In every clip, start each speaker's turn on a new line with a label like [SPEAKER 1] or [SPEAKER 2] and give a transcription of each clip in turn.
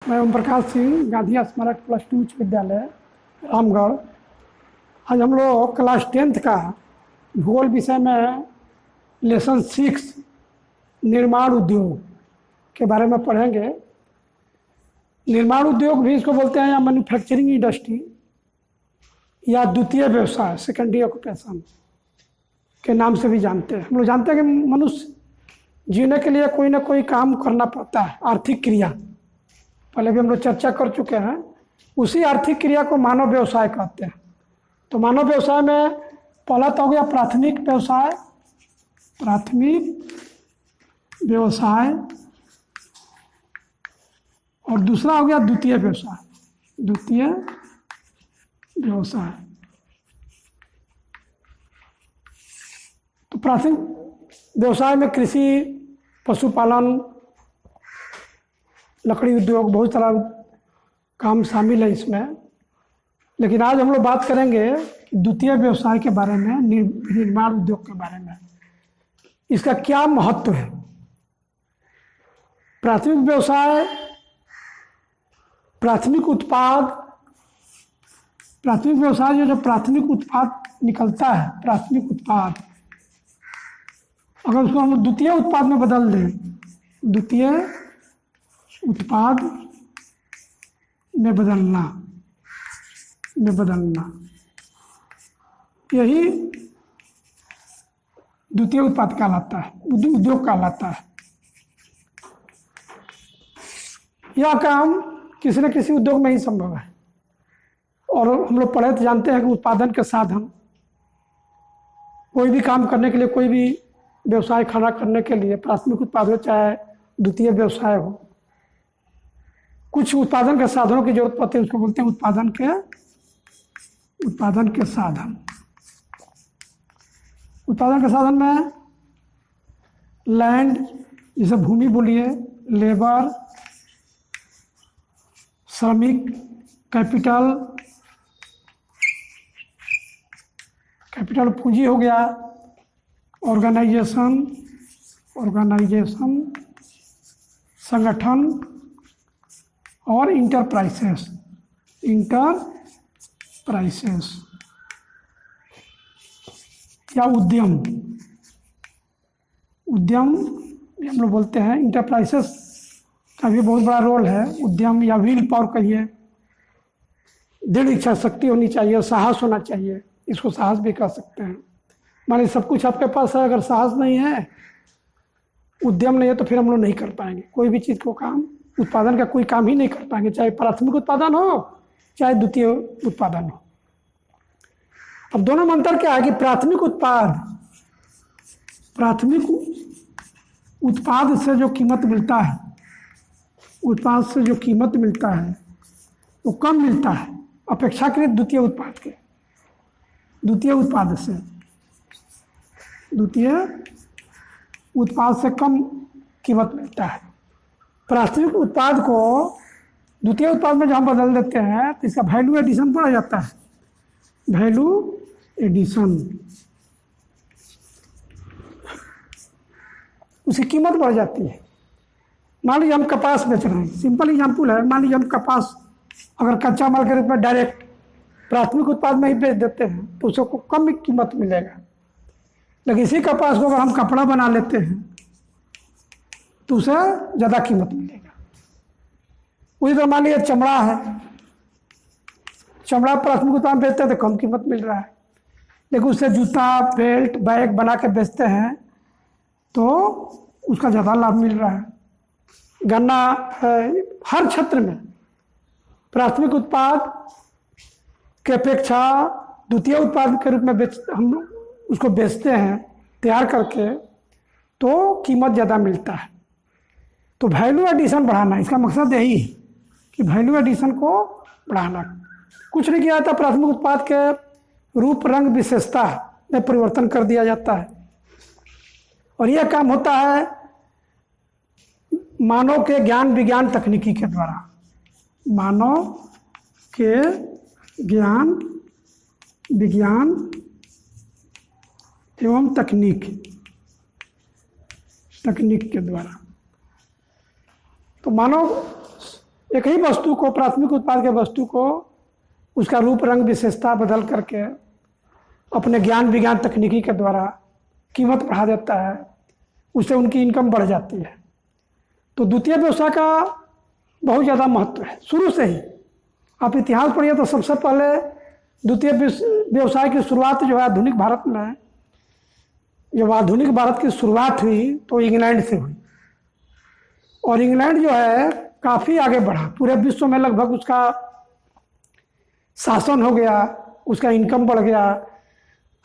[SPEAKER 1] मैं ओम प्रकाश सिंह, गांधी स्मारक +2 उच्च विद्यालय रामगढ़। आज हम लोग क्लास 10th का भूगोल विषय में लेसन 6 निर्माण उद्योग के बारे में पढ़ेंगे। निर्माण उद्योग भी इसको बोलते हैं या मैन्युफैक्चरिंग इंडस्ट्री या द्वितीय व्यवसाय, सेकेंडरी ऑक्यूपेशन के नाम से भी जानते हैं। हम लोग जानते हैं कि मनुष्य जीने के लिए कोई ना कोई काम करना पड़ता है, आर्थिक क्रिया। पहले भी हम लोग चर्चा कर चुके हैं। उसी आर्थिक क्रिया को मानव व्यवसाय कहते हैं। तो मानव व्यवसाय में पहला तो हो गया प्राथमिक व्यवसाय, और दूसरा हो गया द्वितीय व्यवसाय। तो प्राथमिक व्यवसाय में कृषि, पशुपालन, लकड़ी उद्योग, बहुत सारा काम शामिल है इसमें। लेकिन आज हम लोग बात करेंगे द्वितीय व्यवसाय के बारे में, निर्माण उद्योग के बारे में। इसका क्या महत्व है। प्राथमिक व्यवसाय प्राथमिक व्यवसाय जो प्राथमिक उत्पाद निकलता है, प्राथमिक उत्पाद, अगर उसको हम द्वितीय उत्पाद में बदल दें, द्वितीय उत्पाद में बदलना, यही द्वितीय उत्पाद कहलाता है, उद्योग कहलाता है। यह काम किसी न किसी उद्योग में ही संभव है। और हम लोग पढ़े तो जानते हैं कि उत्पादन के साधन, कोई भी काम करने के लिए, कोई भी व्यवसाय खड़ा करने के लिए प्राथमिक उत्पाद हो चाहे द्वितीय व्यवसाय हो, कुछ उत्पादन के साधनों की जरूरत पड़ती है। उसको बोलते हैं उत्पादन के साधन। उत्पादन के साधन में लैंड, जैसे भूमि बोलिए, लेबर, श्रमिक, कैपिटल पूंजी हो गया, ऑर्गेनाइजेशन, संगठन, और इंटरप्राइसेस या उद्यम हम लोग बोलते हैं। इंटरप्राइसेस का भी बहुत बड़ा रोल है। उद्यम या व्हील पावर कहिए, दृढ़ इच्छा शक्ति होनी चाहिए, साहस होना चाहिए, इसको साहस भी कह सकते हैं। मान लीजिए सब कुछ आपके पास है, अगर साहस नहीं है, उद्यम नहीं है, तो फिर हम लोग नहीं कर पाएंगे कोई भी चीज़ को काम, उत्पादन का कोई काम ही नहीं कर पाएंगे, चाहे प्राथमिक उत्पादन हो चाहे द्वितीय उत्पादन हो। अब दोनों में अंतर क्या है कि प्राथमिक उत्पाद से जो कीमत मिलता है, वो कम मिलता है अपेक्षाकृत द्वितीय उत्पाद से कम कीमत मिलता है। प्राथमिक उत्पाद को द्वितीय उत्पाद में जब हम बदल देते हैं तो इसका वैल्यू एडिशन बढ़ जाता है। उसकी कीमत बढ़ जाती है। मान लीजिए हम कपास बेच रहे हैं, सिंपल एग्जाम्पल है। मान लीजिए हम कपास अगर कच्चा माल के रूप में डायरेक्ट प्राथमिक उत्पाद में ही बेच देते हैं तो उसको कम कीमत मिलेगा। लेकिन इसी कपास को अगर हम कपड़ा बना लेते हैं तो उसे ज़्यादा कीमत मिलेगा। उसी तरह मान लीजिए चमड़ा है, चमड़ा प्राथमिक उत्पाद में बेचते हैं तो कम कीमत मिल रहा है, लेकिन उससे जूता, बेल्ट, बैग बना के बेचते हैं तो उसका ज़्यादा लाभ मिल रहा है। गन्ना है, हर क्षेत्र में प्राथमिक उत्पाद के अपेक्षा द्वितीय उत्पाद के रूप में हम उसको बेचते हैं तैयार करके, तो कीमत ज़्यादा मिलता है। तो वैल्यू एडिशन बढ़ाना, इसका मकसद यही है कि वैल्यू एडिशन को बढ़ाना। कुछ नहीं किया जाता, प्राथमिक उत्पाद के रूप, रंग, विशेषता में परिवर्तन कर दिया जाता है। और यह काम होता है मानव के ज्ञान, विज्ञान, तकनीकी के द्वारा। मानव के ज्ञान, विज्ञान एवं तकनीक के द्वारा। तो मानव एक ही वस्तु को, प्राथमिक उत्पाद के वस्तु को उसका रूप रंग विशेषता बदल करके अपने ज्ञान विज्ञान तकनीकी के द्वारा कीमत बढ़ा देता है, उससे उनकी इनकम बढ़ जाती है। तो द्वितीय व्यवसाय का बहुत ज़्यादा महत्व है शुरू से ही। आप इतिहास पढ़िए तो सबसे पहले द्वितीय व्यवसाय की शुरुआत जो है आधुनिक भारत में, जब आधुनिक भारत की शुरुआत हुई तो इंग्लैंड से हुई, और इंग्लैंड जो है काफ़ी आगे बढ़ा, पूरे विश्व में लगभग उसका शासन हो गया, उसका इनकम बढ़ गया।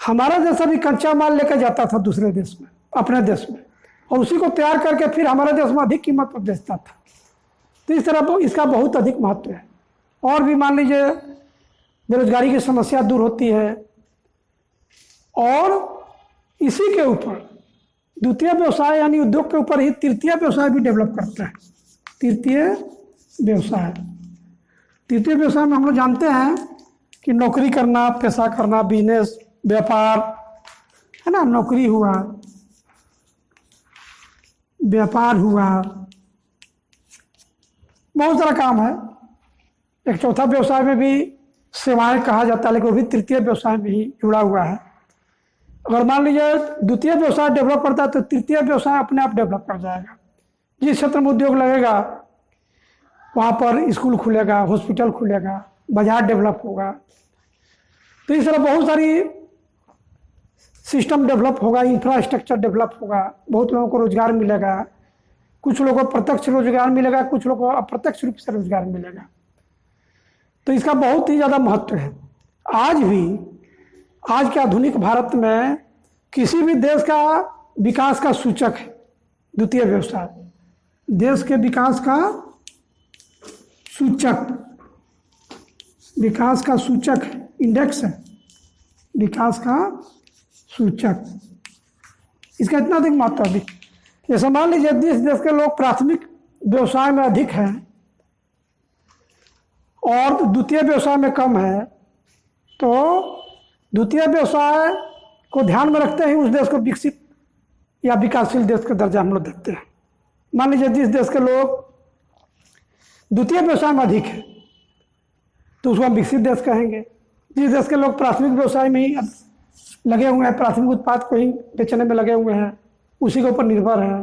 [SPEAKER 1] हमारा जैसा भी कच्चा माल लेकर जाता था दूसरे देश में, अपने देश में, और उसी को तैयार करके फिर हमारे देश में अधिक कीमत पर बेचता था। तो इस तरह इसका बहुत अधिक महत्व है। और भी मान लीजिए बेरोजगारी की समस्या दूर होती है, और इसी के ऊपर द्वितीय व्यवसाय यानी उद्योग के ऊपर ही तृतीय व्यवसाय भी डेवलप करता है। तृतीय व्यवसाय में हम लोग जानते हैं कि नौकरी करना, पैसा करना, बिजनेस, व्यापार, है ना, नौकरी हुआ, व्यापार हुआ, बहुत सारा काम है। एक चौथा व्यवसाय में भी सेवाएं कहा जाता है, लेकिन वो भी तृतीय व्यवसाय में ही जुड़ा हुआ है। अगर मान लीजिए द्वितीय व्यवसाय डेवलप करता है तो तृतीय व्यवसाय अपने आप डेवलप कर जाएगा। जिस क्षेत्र में उद्योग लगेगा वहाँ पर स्कूल खुलेगा, हॉस्पिटल खुलेगा, बाजार डेवलप होगा। तो इस तरह बहुत सारी सिस्टम डेवलप होगा, इंफ्रास्ट्रक्चर डेवलप होगा, बहुत लोगों को रोजगार मिलेगा, कुछ लोगों को प्रत्यक्ष रोजगार मिलेगा, कुछ लोगों को अप्रत्यक्ष रूप से रोजगार मिलेगा। तो इसका बहुत ही ज़्यादा महत्व है। आज भी, आज के आधुनिक भारत में किसी भी देश का विकास का सूचक है द्वितीय व्यवसाय। देश के विकास का सूचक, विकास का सूचक इंडेक्स है, विकास का सूचक, इसका इतना अधिक महत्व है। जैसे मान लीजिए जिस देश के लोग प्राथमिक व्यवसाय में अधिक हैं और द्वितीय व्यवसाय में कम है, तो द्वितीय व्यवसाय को ध्यान में रखते ही उस देश को विकसित या विकासशील देश का दर्जा हम लोग देते हैं। मान लीजिए जिस देश के लोग द्वितीय व्यवसाय में अधिक है तो उसको हम विकसित देश कहेंगे। जिस देश के लोग प्राथमिक व्यवसाय में ही लगे हुए हैं, प्राथमिक उत्पाद को ही बेचने में लगे हुए हैं, उसी के ऊपर निर्भर हैं,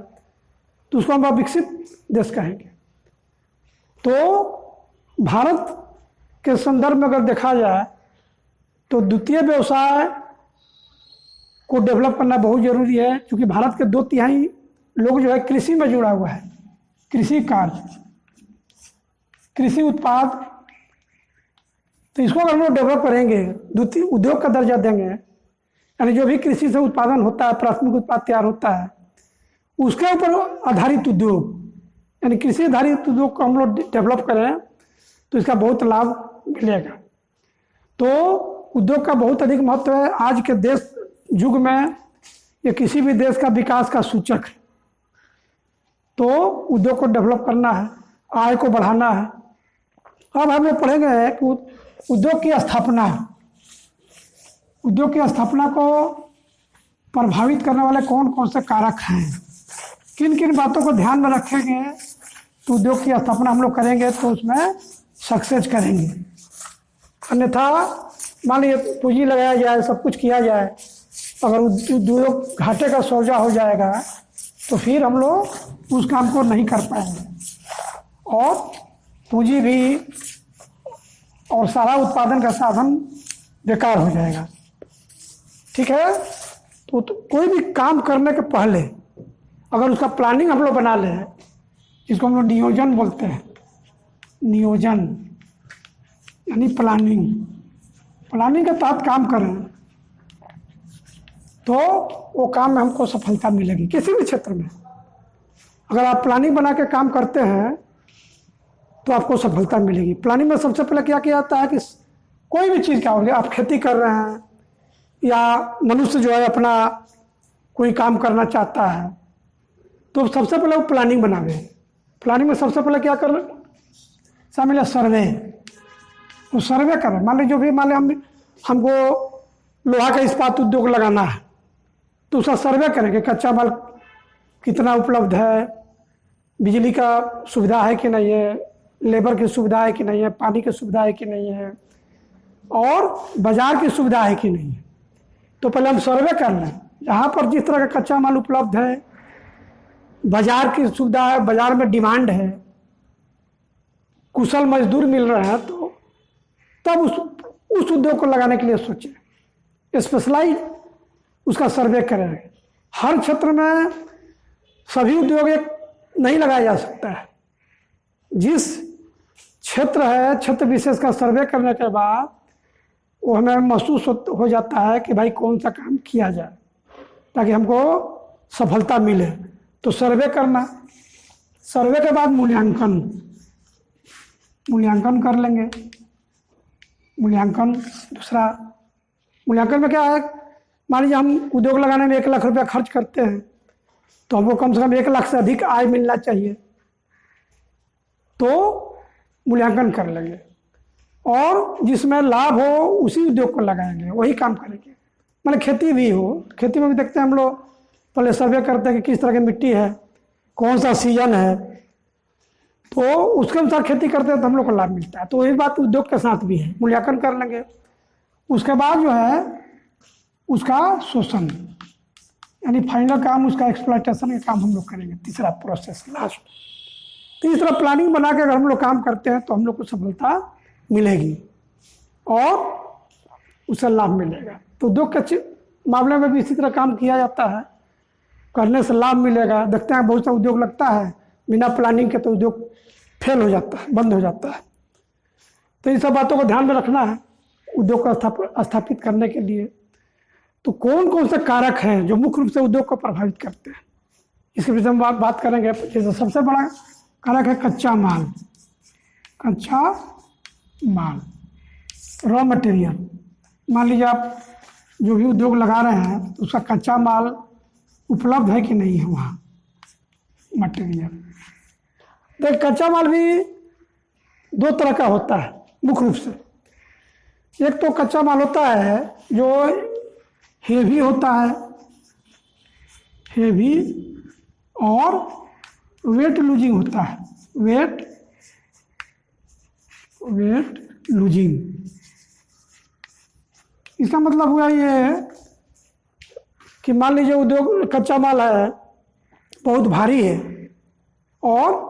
[SPEAKER 1] तो उसको हम विकसित देश कहेंगे। तो भारत के संदर्भ में अगर देखा जाए तो द्वितीय व्यवसाय को डेवलप करना बहुत ज़रूरी है, क्योंकि भारत के 2/3 लोग जो है कृषि में जुड़ा हुआ है। कृषि कार्य, कृषि उत्पाद, तो इसको अगर हम लोग डेवलप करेंगे, द्वितीय उद्योग का दर्जा देंगे, यानी जो भी कृषि से उत्पादन होता है, प्राथमिक उत्पाद तैयार होता है, उसके ऊपर आधारित उद्योग, यानी कृषि आधारित उद्योग को हम लोग डेवलप करें तो इसका बहुत लाभ मिलेगा। तो उद्योग का बहुत अधिक महत्व है। आज के देश युग में ये किसी भी देश का विकास का सूचक है। तो उद्योग को डेवलप करना है, आय को बढ़ाना है। अब हम लोग पढ़ेंगे कि उद्योग की स्थापना, उद्योग की स्थापना को प्रभावित करने वाले कौन कौन से कारक हैं, किन किन बातों को ध्यान में रखेंगे तो उद्योग की स्थापना हम लोग करेंगे तो उसमें सक्सेस करेंगे। अन्यथा मान लीजिए पूंजी लगाया जाए, सब कुछ किया जाए, अगर उद्योग घाटे का सौदा हो जाएगा तो फिर हम लोग उस काम को नहीं कर पाएंगे और पूंजी भी और सारा उत्पादन का साधन बेकार हो जाएगा। ठीक है, तो कोई भी काम करने के पहले अगर उसका प्लानिंग हम लोग बना लें, जिसको हम लोग नियोजन बोलते हैं, नियोजन यानी प्लानिंग, प्लानिंग के तहत काम करें तो वो काम में हमको सफलता मिलेगी। किसी भी क्षेत्र में अगर आप प्लानिंग बना के काम करते हैं तो आपको सफलता मिलेगी। प्लानिंग में सबसे पहले क्या किया जाता है कि कोई भी चीज़ क्या हो गया, आप खेती कर रहे हैं या मनुष्य जो है अपना कोई काम करना चाहता है, तो सबसे पहले वो प्लानिंग बनावे। प्लानिंग में सबसे पहले क्या कर शामिल है, सर्वे। तो सर्वे करें, मान लीजिए जो भी मान लीजिए हमको लोहा का इस्पात उद्योग लगाना है तो उसका सर्वे करेंगे, कच्चा माल कितना उपलब्ध है, बिजली का सुविधा है कि नहीं है, लेबर की सुविधा है कि नहीं है, पानी की सुविधा है कि नहीं है, और बाजार की सुविधा है कि नहीं है। तो पहले हम सर्वे कर लें, यहाँ पर जिस तरह का कच्चा माल उपलब्ध है, बाजार की सुविधा है, बाजार में डिमांड है, कुशल मजदूर मिल रहे हैं, तो तब उस उद्योग को लगाने के लिए सोचें, स्पेशलाइज उसका सर्वे करें। हर क्षेत्र में सभी उद्योग एक नहीं लगाया जा सकता है। जिस क्षेत्र है, क्षेत्र विशेष का सर्वे करने के बाद वो हमें महसूस हो जाता है कि भाई कौन सा काम किया जाए ताकि हमको सफलता मिले। तो सर्वे करना, सर्वे के बाद मूल्यांकन कर लेंगे। मूल्यांकन दूसरा, मूल्यांकन में क्या है, मान लीजिए हम उद्योग लगाने में 1 लाख रुपया खर्च करते हैं, तो हमको कम से कम 1 लाख से अधिक आय मिलना चाहिए, तो मूल्यांकन कर लेंगे। और जिसमें लाभ हो उसी उद्योग को लगाएंगे, वही काम करेंगे। मतलब खेती भी हो, खेती में भी देखते हैं हम लोग, पहले सर्वे करते हैं कि किस तरह की मिट्टी है, कौन सा सीजन है, तो उसके अनुसार खेती करते हैं तो हम लोग को लाभ मिलता है। तो वही बात उद्योग के साथ भी है, मूल्यांकन कर लेंगे। उसके बाद जो है उसका शोषण, यानी फाइनल काम उसका एक्सप्लॉयटेशन का काम हम लोग करेंगे। तीसरा प्रोसेस, लास्ट। तो इस तरह प्लानिंग बना के अगर हम लोग काम करते हैं तो हम लोग को सफलता मिलेगी और उससे लाभ मिलेगा। तो उद्योग के मामले में भी इसी तरह काम किया जाता है, करने से लाभ मिलेगा। देखते हैं बहुत सा उद्योग लगता है बिना प्लानिंग के, तो उद्योग फेल हो जाता है, बंद हो जाता है। तो इन सब बातों को ध्यान में रखना है उद्योग को स्थापित करने के लिए। तो कौन कौन से कारक हैं जो मुख्य रूप से उद्योग को प्रभावित करते हैं, इसके विषय में बात करेंगे। जैसे सबसे बड़ा कारक है कच्चा माल। कच्चा माल, रॉ मटेरियल। मान लीजिए आप जो भी उद्योग लगा रहे हैं तो उसका कच्चा माल उपलब्ध है कि नहीं है वहाँ, मटेरियल। तो कच्चा माल भी 2 तरह का होता है मुख्य रूप से। एक तो कच्चा माल होता है जो हेवी होता है, हेवी, और वेट लूजिंग होता है, वेट लूजिंग। इसका मतलब हुआ ये कि मान लीजिए उद्योग कच्चा माल है बहुत भारी है और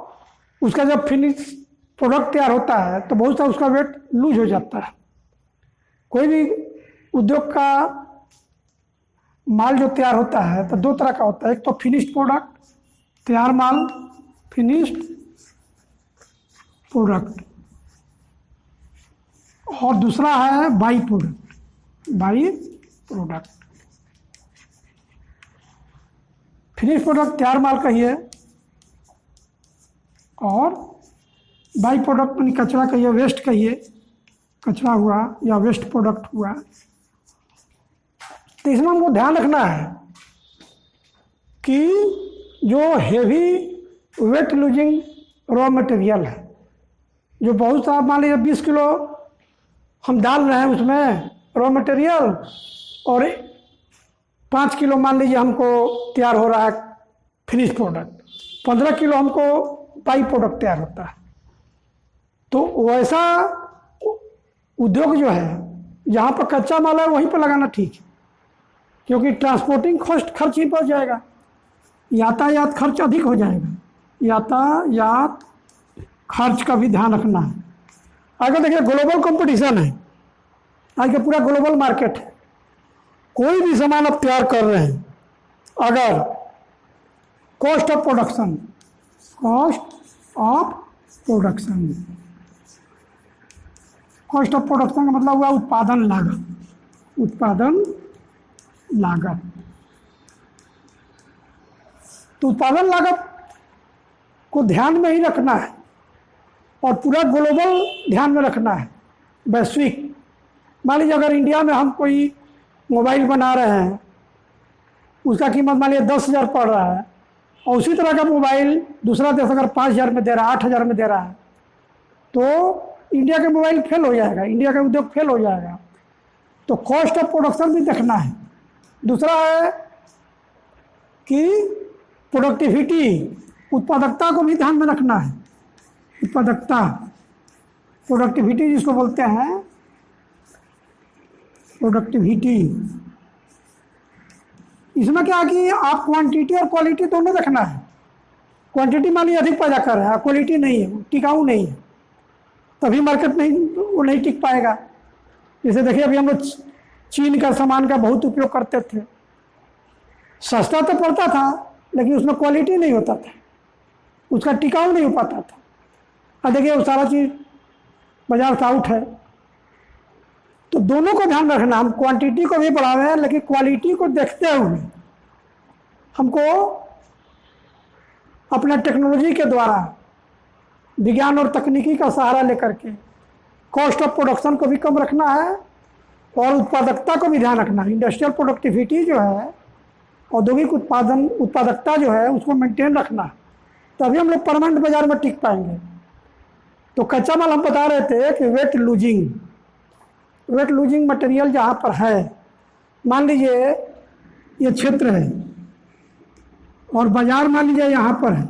[SPEAKER 1] उसका जब फिनिश प्रोडक्ट तैयार होता है तो बहुत सा उसका वेट लूज हो जाता है। कोई भी उद्योग का माल जो तैयार होता है तो 2 तरह का होता है। एक तो फिनिश्ड प्रोडक्ट, तैयार माल, फिनिश्ड प्रोडक्ट, और दूसरा है बाई प्रोडक्ट। फिनिश प्रोडक्ट तैयार माल कहिए, और बाई प्रोडक्ट यानी कचरा कहिए, वेस्ट कहिए, कचरा हुआ या वेस्ट प्रोडक्ट हुआ। तो इसमें हमको ध्यान रखना है कि जो heavy weight losing raw material है, जो बहुत सा मान लीजिए 20 किलो हम डाल रहे हैं उसमें रॉ मटेरियल, और 5 किलो मान लीजिए हमको तैयार हो रहा है फिनिश प्रोडक्ट, 15 किलो हमको बाई प्रोडक्ट तैयार होता है। तो वैसा उद्योग जो है जहाँ पर कच्चा माल है वहीं पर लगाना ठीक है, क्योंकि ट्रांसपोर्टिंग खर्च ही बढ़ जाएगा, यातायात खर्च अधिक हो जाएगा। यातायात खर्च का भी ध्यान रखना है। आगे देखिए ग्लोबल कंपटीशन है, आज का पूरा ग्लोबल मार्केट है। कोई भी सामान आप तैयार कर रहे हैं, अगर कॉस्ट ऑफ प्रोडक्शन का मतलब हुआ उत्पादन लागत। तो उत्पादन लागत को ध्यान में ही रखना है और पूरा ग्लोबल ध्यान में रखना है, वैश्विक। मान लीजिए अगर इंडिया में हम कोई मोबाइल बना रहे हैं, उसका कीमत मान लीजिए 10,000 पड़ रहा है, और उसी तरह का मोबाइल दूसरा देश अगर 5,000 में दे रहा है, 8,000 में दे रहा है, तो इंडिया का मोबाइल फेल हो जाएगा, इंडिया का उद्योग फेल हो जाएगा। तो कॉस्ट ऑफ प्रोडक्शन भी देखना है। दूसरा है कि प्रोडक्टिविटी, उत्पादकता को भी ध्यान में रखना है। उत्पादकता, प्रोडक्टिविटी जिसको बोलते हैं, प्रोडक्टिविटी। इसमें क्या कि आप क्वांटिटी और क्वालिटी दोनों देखना है। क्वांटिटी मान लीजिए अधिक पैदा कर रहा है, क्वालिटी नहीं है, टिकाऊ नहीं है, तभी मार्केट नहीं, वो नहीं टिक पाएगा। जैसे देखिए अभी हम लोग चीन का सामान का बहुत उपयोग करते थे, सस्ता तो पड़ता था लेकिन उसमें क्वालिटी नहीं होता था, उसका टिकाऊ नहीं हो पाता था। अब देखिए वो सारा चीज़ बाजार से आउट है। तो दोनों को ध्यान रखना, हम क्वांटिटी को भी बढ़ा रहे हैं लेकिन क्वालिटी को देखते हुए हमको अपना टेक्नोलॉजी के द्वारा, विज्ञान और तकनीकी का सहारा लेकर के कॉस्ट ऑफ प्रोडक्शन को भी कम रखना है और उत्पादकता को भी ध्यान रखना है। इंडस्ट्रियल प्रोडक्टिविटी जो है, औद्योगिक उत्पादकता जो है, उसको मेंटेन रखना है, तभी हम लोग परमानेंट बाजार में टिक पाएंगे। तो कच्चा माल हम बता रहे थे कि वेट लूजिंग मटेरियल जहाँ पर है, मान लीजिए ये क्षेत्र है और बाजार मान लीजिए यहाँ पर है,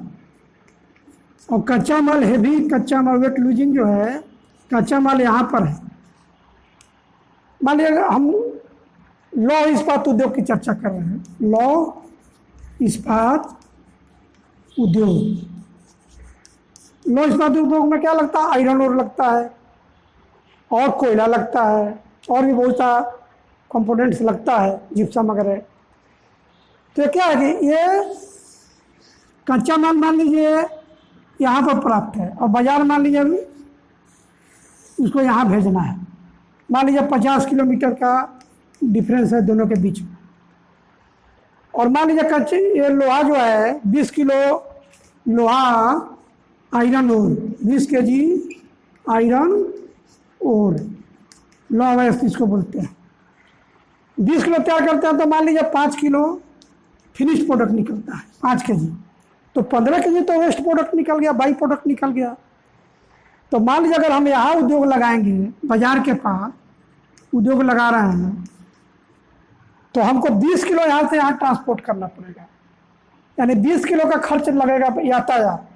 [SPEAKER 1] और कच्चा माल हेवी कच्चा माल वेट लूजिंग जो है, कच्चा माल यहाँ पर है। मान लीजिए हम लौह इस्पात उद्योग की चर्चा कर रहे हैं, लौह इस्पात उद्योग। लौह इस्पात उद्योग में क्या लगता है? आयरन ओर लगता है और कोयला लगता है और भी बहुत सा कंपोनेंट्स लगता है, जिप्सम वगैरह। तो क्या है कि ये कच्चा माल मान लीजिए यहाँ पर प्राप्त है और बाजार मान लीजिए उसको यहाँ भेजना है। मान लीजिए 50 किलोमीटर का डिफरेंस है दोनों के बीच में, और मान लीजिए कच्चे ये लोहा जो है 20 किलो लोहा iron ore, 20 KG iron ore, लोहा वेस्ट इसको बोलते हैं। 20 किलो तैयार करते हैं तो मान लीजिए 5 किलो फिनिश प्रोडक्ट निकलता है, 5 केजी, तो 15 केजी तो वेस्ट प्रोडक्ट निकल गया, बाई प्रोडक्ट निकल गया। तो मान लीजिए अगर हम यहाँ उद्योग लगाएंगे, बाजार के पास उद्योग लगा रहे हैं, तो हमको 20 किलो यहाँ से यहाँ ट्रांसपोर्ट करना पड़ेगा, यानी 20 किलो का खर्च लगेगा यातायात।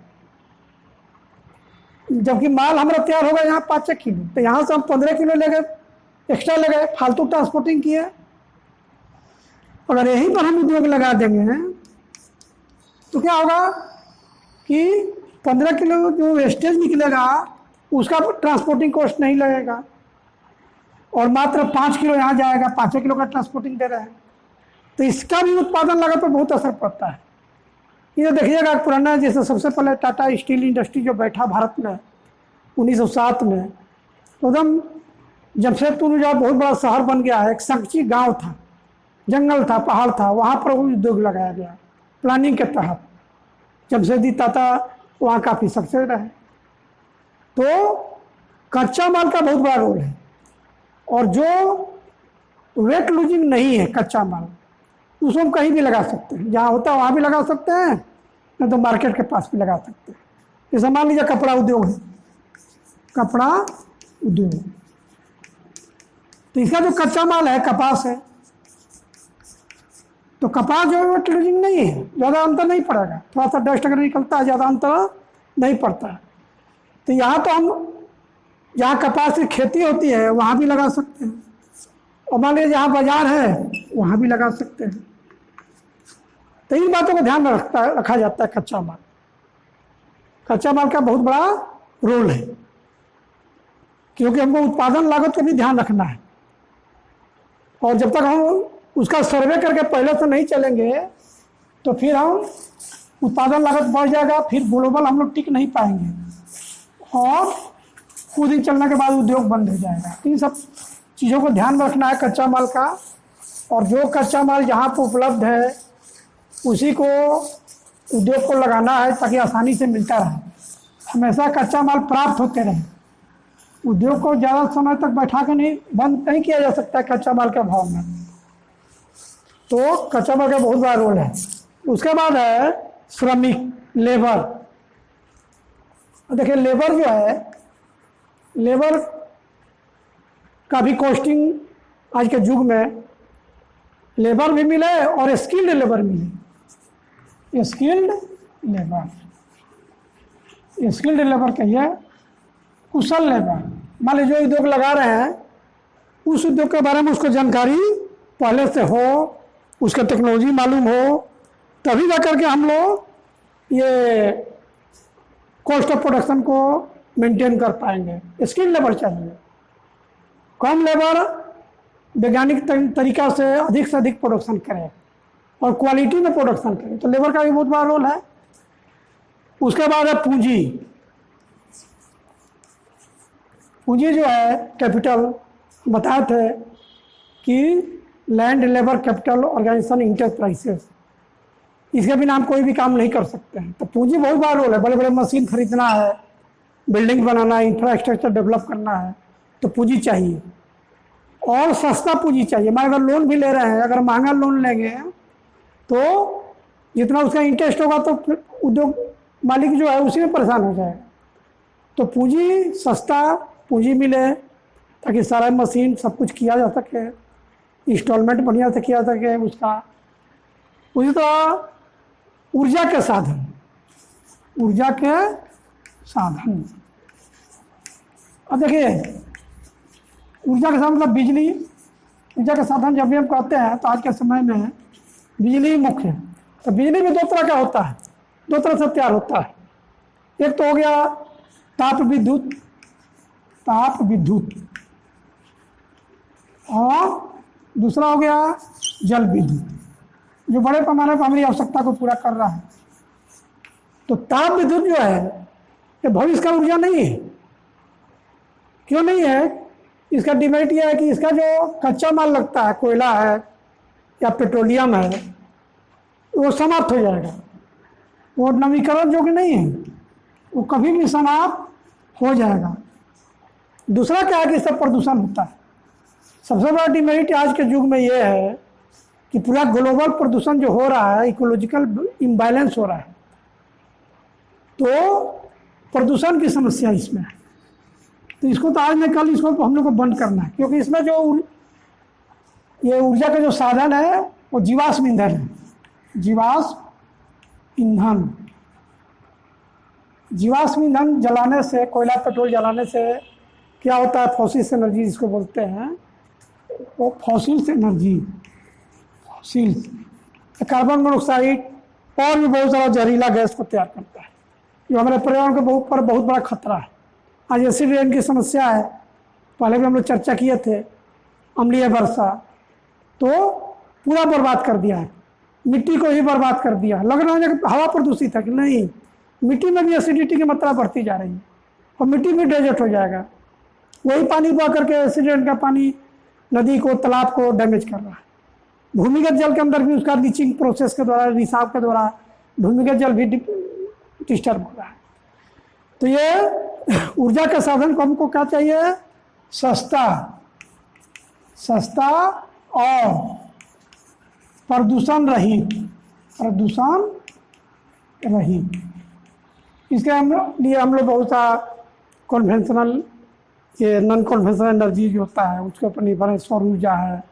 [SPEAKER 1] जबकि माल हमारा तैयार होगा यहाँ 5 किलो, तो यहाँ से हम 15 किलो ले गए, एक्स्ट्रा ले गए, फालतू ट्रांसपोर्टिंग किए। अगर यहीं पर हम उद्योग लगा देंगे तो क्या होगा कि 15 किलो जो वेस्टेज निकलेगा उसका ट्रांसपोर्टिंग कॉस्ट नहीं लगेगा, और मात्र 5 किलो यहाँ जाएगा, 5 किलो का ट्रांसपोर्टिंग दे रहे हैं, तो इसका भी उत्पादन लागत पर बहुत असर पड़ता है। ये देखिएगा पुराना, जैसे सबसे पहले टाटा स्टील इंडस्ट्री जो बैठा भारत में 1907 में, तो एकदम जमशेदपुर जो बहुत बड़ा शहर बन गया है, एक संकची गांव था, जंगल था, पहाड़ था, वहाँ पर वो उद्योग लगाया गया प्लानिंग के तहत। जमशेदी ताता वहाँ काफ़ी सक्सेस रहे। तो कच्चा माल का बहुत बड़ा रोल है, और जो वेट लूजिंग नहीं है कच्चा माल, उसको हम कहीं भी लगा सकते हैं, जहाँ होता है वहाँ भी लगा सकते हैं, नहीं तो मार्केट के पास भी लगा सकते हैं। जैसे मान लीजिए कपड़ा उद्योग है, कपड़ा उद्योग, तो इसका जो कच्चा माल है कपास है, तो कपास जो वेट लूजिंग नहीं है, ज़्यादा अंतर नहीं पड़ेगा, थोड़ा सा डस्ट अगर निकलता है, ज़्यादा अंतर नहीं पड़ता है। तो यहाँ तो हम जहाँ कपास की खेती होती है वहाँ भी लगा सकते हैं, और मान लीजिए जहाँ बाजार है वहाँ भी लगा सकते हैं। तो इन बातों को ध्यान में रखा जाता है। कच्चा माल का बहुत बड़ा रोल है, क्योंकि हमको उत्पादन लागत को भी ध्यान रखना है, और जब तक हम उसका सर्वे करके पहले से नहीं चलेंगे तो फिर हम उत्पादन लागत बढ़ जाएगा, फिर ग्लोबल हम लोग टिक नहीं पाएंगे, और कुछ दिन चलने के बाद उद्योग बंद हो जाएगा। इन सब चीज़ों को ध्यान में रखना है कच्चा माल का, और जो कच्चा माल जहाँ पर उपलब्ध है उसी को उद्योग को लगाना है, ताकि आसानी से मिलता रहे, हमेशा कच्चा माल प्राप्त होते रहे। उद्योग को ज़्यादा समय तक बैठा के नहीं, बंद नहीं किया जा सकता है कच्चा माल के अभाव में। तो कच्चा माल का बहुत बड़ा रोल है। उसके बाद है श्रमिक, लेबर। देखिए लेबर जो है, लेबर का भी कॉस्टिंग आज के युग में, लेबर भी मिले और स्किल्ड लेबर मिले, स्किल्ड लेबर। स्किल्ड लेबर कहिए, कुशल लेबर। मान लीजिए जो उद्योग लगा रहे हैं, उस उद्योग के बारे में उसको जानकारी पहले से हो, उसका टेक्नोलॉजी मालूम हो, तभी जा करके हम लोग ये कॉस्ट ऑफ प्रोडक्शन को मेंटेन कर पाएंगे। स्किल्ड लेबर चाहिए। कम लेबर वैज्ञानिक तरीका से अधिक प्रोडक्शन करे और क्वालिटी में प्रोडक्शन करे, तो लेबर का भी बहुत बड़ा रोल है। उसके बाद है पूंजी। पूंजी जो है कैपिटल, बताए थे कि land labour capital organisation enterprises, इसके बिना हम कोई भी काम नहीं कर सकते हैं। तो पूंजी बहुत बड़ा रोल है। बड़े बड़े मशीन खरीदना है, बिल्डिंग बनाना है, इंफ्रास्ट्रक्चर डेवलप करना है, तो पूंजी चाहिए। और सस्ता पूंजी चाहिए। मैं अगर लोन भी ले रहे हैं, अगर महंगा लोन लेंगे तो जितना उसका इंटरेस्ट होगा तो फिर उद्योग मालिक जो है उसी में परेशान हो जाएगा। तो पूंजी, सस्ता पूंजी मिले ताकि सारा मशीन सब कुछ किया जा सके, इंस्टॉलमेंट बढ़िया से किया सके उसका। उसी तरह ऊर्जा के साधन, ऊर्जा के साधन। अब देखिए, ऊर्जा के साधन मतलब बिजली। ऊर्जा के साधन जब भी हम कहते हैं तो आज के समय में बिजली मुख्य है। तो बिजली भी दो तरह का होता है, दो तरह से तैयार होता है। एक तो हो गया ताप विद्युत, ताप विद्युत, और दूसरा हो गया जल विद्युत, जो बड़े पैमाने पर हमारी आवश्यकता को पूरा कर रहा है। तो ताप विद्युत जो है ये भविष्य का ऊर्जा नहीं है। क्यों नहीं है? इसका डिमेरिट यह है कि इसका जो कच्चा माल लगता है, कोयला है या पेट्रोलियम है, वो समाप्त हो जाएगा। वो नवीकरण योग्य नहीं है, वो कभी भी समाप्त हो जाएगा। दूसरा क्या है कि इससे प्रदूषण होता है। सबसे बड़ा डिमेरिट आज के युग में ये है कि पूरा ग्लोबल प्रदूषण जो हो रहा है, इकोलॉजिकल इम्बैलेंस हो रहा है, तो प्रदूषण की समस्या इसमें है। तो इसको तो आज नहीं कल इसको हम लोग को बंद करना है, क्योंकि इसमें जो ये ऊर्जा का जो साधन है वो जीवाश्म ईंधन है। जीवाश्म ईंधन, जीवाश्म ईंधन जलाने से, कोयला पेट्रोल जलाने से क्या होता है? फॉसिल्स एनर्जी जिसको बोलते हैं, वो fossils energy, fossils carbon monoxide और भी बहुत सारा जहरीला गैस को तैयार करता है, जो हमारे पर्यावरण के ऊपर बहुत बड़ा खतरा है। आज एसिड रेन की समस्या है, पहले भी हम लोग चर्चा किए थे। अम्लीय वर्षा तो पूरा बर्बाद कर दिया है, मिट्टी को ही बर्बाद कर दिया। लग रहा है कि हवा प्रदूषित है, कि नहीं, मिट्टी में भी एसिडिटी की मात्रा बढ़ती जा रही है और मिट्टी भी डेजर्ट हो जाएगा। वही पानी बहा करके एसिड रेन का पानी नदी को, तालाब को डैमेज कर रहा है। भूमिगत जल के अंदर भी उसका लीचिंग प्रोसेस के द्वारा, रिसाव के द्वारा भूमिगत जल भी डिस्टर्ब हो रहा है। तो ये ऊर्जा के साधन को हमको क्या चाहिए? सस्ता, सस्ता और प्रदूषण रहित, प्रदूषण रहित। इसके लिए हम लोग बहुत सा कन्वेंशनल, ये नॉन कन्वेंशनल एनर्जी जो होता है उसके ऊपर निर्भर है। सौर ऊर्जा है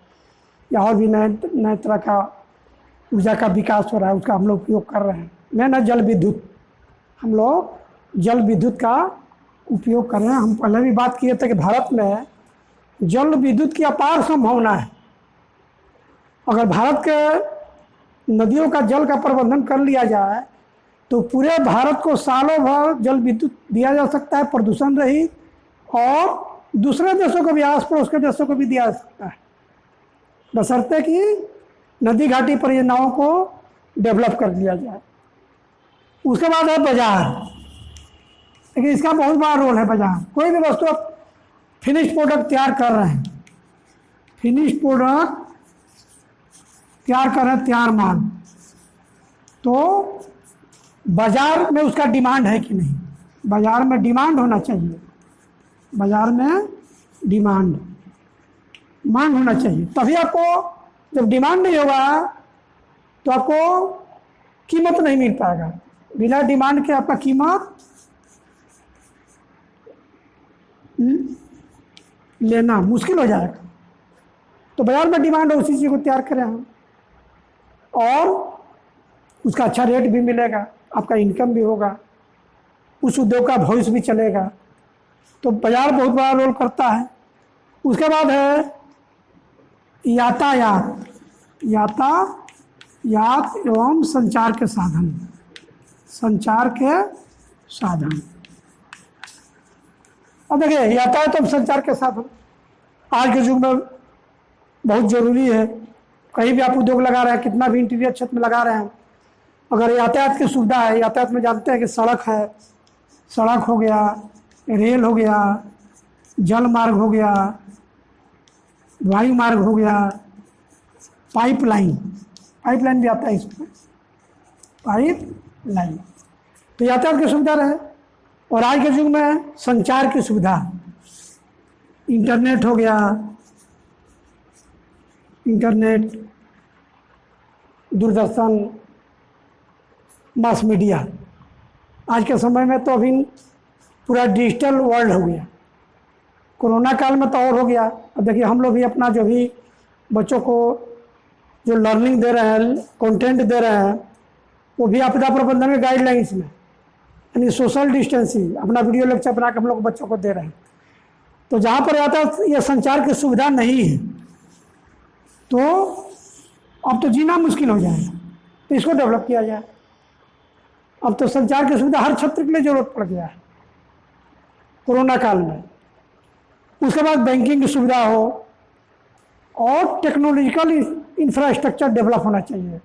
[SPEAKER 1] या और भी नए तरह का ऊर्जा का विकास हो रहा है, उसका हम लोग उपयोग कर रहे हैं। मेन है जल विद्युत, हम लोग जल विद्युत का उपयोग कर रहे हैं। हम पहले भी बात किए थे कि भारत में जल विद्युत की अपार संभावना है। अगर भारत के नदियों का जल का प्रबंधन कर लिया जाए तो पूरे भारत को सालों भर जल विद्युत दिया जा सकता है, प्रदूषण रहित, और दूसरे देशों को भी, आस पड़ोस के देशों को भी दिया जा सकता है, बशर्ते कि नदी घाटी परियोजनाओं को डेवलप कर दिया जाए। उसके बाद है बाजार। लेकिन इसका बहुत बड़ा रोल है बाजार। कोई भी वस्तु आप फिनिश प्रोडक्ट तैयार कर रहे हैं, फिनिश प्रोडक्ट तैयार कर रहे हैं, तैयार माल, तो बाजार में उसका डिमांड है कि नहीं? बाजार में डिमांड होना चाहिए, बाजार में डिमांड, मांग होना चाहिए। तभी आपको, जब डिमांड नहीं होगा तो आपको कीमत नहीं मिल पाएगा। बिना डिमांड के आपका कीमत लेना मुश्किल हो जाएगा। तो बाजार में डिमांड है, उसी चीज़ को तैयार करें हम, और उसका अच्छा रेट भी मिलेगा, आपका इनकम भी होगा। उस उद्योग का भविष्य भी चलेगा। तो बाजार बहुत बड़ा रोल करता है। उसके बाद है यातायात, यातायात एवं संचार के साधन, संचार के साधन। अब देखिए यातायात एवं संचार के साधन आज के युग में बहुत ज़रूरी है। कहीं भी आप उद्योग लगा रहे हैं, कितना भी इंटीरियर क्षेत्र में लगा रहे हैं, अगर यातायात की सुविधा है, यातायात में जानते हैं कि सड़क है, सड़क हो गया, रेल हो गया, जल मार्ग हो गया, वायु मार्ग हो गया, पाइपलाइन, पाइपलाइन भी आता है इसमें, पाइपलाइन। तो यातायात की सुविधा रहे। और आज के युग में संचार की सुविधा, इंटरनेट हो गया, इंटरनेट, दूरदर्शन, मास मीडिया। आज के समय में तो अभी पूरा डिजिटल वर्ल्ड हो गया। कोरोना काल में तो और हो गया। अब देखिए हम लोग भी अपना जो भी बच्चों को जो लर्निंग दे रहे हैं, कंटेंट दे रहे हैं, वो भी आपदा प्रबंधन के गाइडलाइंस में, यानी सोशल डिस्टेंसिंग, अपना वीडियो लेक्चर बना के हम लोग बच्चों को दे रहे हैं। तो जहाँ पर यातायात या संचार की सुविधा नहीं है तो अब तो जीना मुश्किल हो जाएगा। तो इसको डेवलप किया जाए। अब तो संचार की सुविधा हर क्षेत्र के लिए जरूरत पड़ गया है कोरोना काल में। उसके बाद बैंकिंग की सुविधा हो और टेक्नोलॉजिकल इंफ्रास्ट्रक्चर डेवलप होना चाहिए,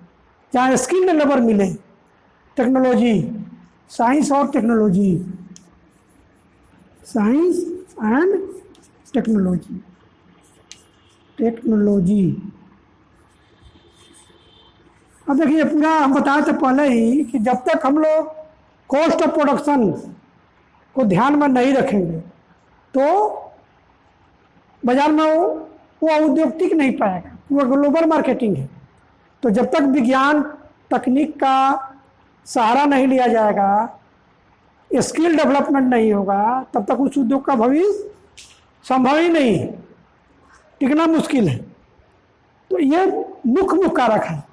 [SPEAKER 1] जहाँ स्किल्ड लेबर मिले। टेक्नोलॉजी, साइंस और technology, science and technology, technology. अब देखिए पूरा हम बताए थे पहले ही कि जब तक हम लोग कॉस्ट ऑफ प्रोडक्शन को ध्यान में नहीं रखेंगे तो बाजार में वो उद्योग टिक नहीं पाएगा। वो ग्लोबल मार्केटिंग है। तो जब तक विज्ञान तकनीक का सहारा नहीं लिया जाएगा, स्किल डेवलपमेंट नहीं होगा, तब तक उस उद्योग का भविष्य संभव ही नहीं है, टिकना मुश्किल है। तो ये मुख्य कारक है।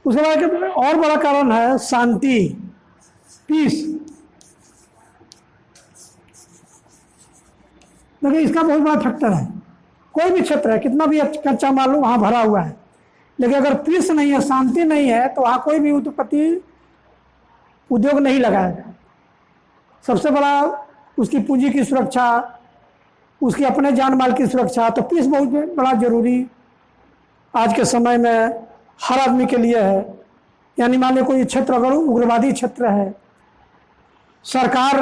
[SPEAKER 1] उसके बाद और बड़ा कारण है शांति, पीस। देखिए इसका बहुत बड़ा फैक्टर है। कोई भी क्षेत्र है, कितना भी कच्चा माल वहाँ भरा हुआ है, लेकिन अगर पीस नहीं है, शांति नहीं है, तो वहाँ कोई भी उद्योगपति उद्योग नहीं लगाएगा। सबसे बड़ा उसकी पूंजी की सुरक्षा, उसकी अपने जान माल की सुरक्षा। तो पीस बहुत बड़ा जरूरी आज के समय में हर आदमी के लिए है। यानी मान लो कोई क्षेत्र अगर उग्रवादी क्षेत्र है, सरकार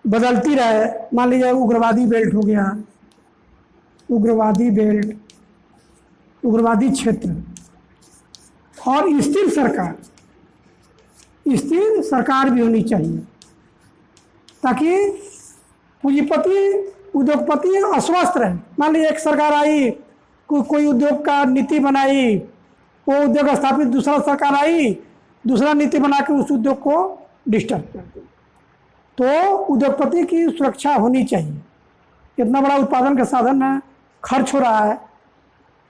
[SPEAKER 1] बदलती रहे, मान लीजिए उग्रवादी बेल्ट हो गया, उग्रवादी बेल्ट, उग्रवादी क्षेत्र, और स्थिर सरकार भी होनी चाहिए, ताकि पूंजीपति उद्योगपति अस्वस्थ रहे। मान लीजिए एक सरकार आई, कोई उद्योग का नीति बनाई, वो उद्योग स्थापित, दूसरा सरकार आई, दूसरा नीति बना के उस उद्योग को डिस्टर्ब कर दी। तो उद्योगपति की सुरक्षा होनी चाहिए। इतना बड़ा उत्पादन का साधन है, खर्च हो रहा है,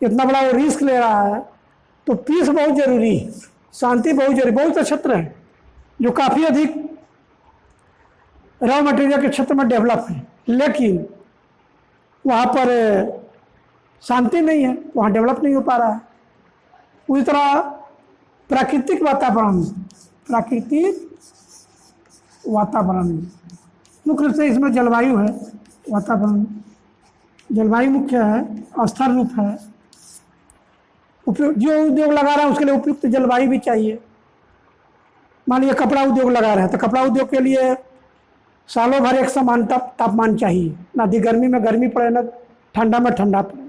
[SPEAKER 1] इतना बड़ा वो रिस्क ले रहा है, तो पीस बहुत जरूरी है, शांति बहुत जरूरी। बहुत से क्षेत्र हैं जो काफ़ी अधिक रॉ मटेरियल के क्षेत्र में डेवलप है, लेकिन वहाँ पर शांति नहीं है, वहाँ डेवलप नहीं हो पा रहा है। उसी तरह प्राकृतिक वातावरण, मुख्य रूप से इसमें जलवायु है, वातावरण, जलवायु मुख्य है, स्थिर रूप है। जो उद्योग लगा रहा है उसके लिए उपयुक्त जलवायु भी चाहिए। मान लीजिए कपड़ा उद्योग लगा रहे हैं, तो कपड़ा उद्योग के लिए सालों भर एक समान तापमान चाहिए, ना दी गर्मी में गर्मी पड़े, ना ठंडा में ठंडा पड़े,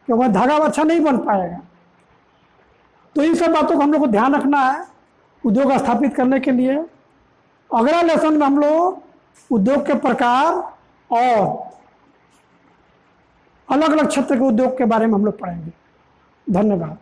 [SPEAKER 1] क्योंकि धागा अच्छा नहीं बन पाएगा। तो इन सब बातों को हम लोग को ध्यान रखना है उद्योग स्थापित करने के लिए। अगला लेसन में हम लोग उद्योग के प्रकार और अलग अलग क्षेत्र के उद्योग के बारे में हम लोग पढ़ेंगे। धन्यवाद।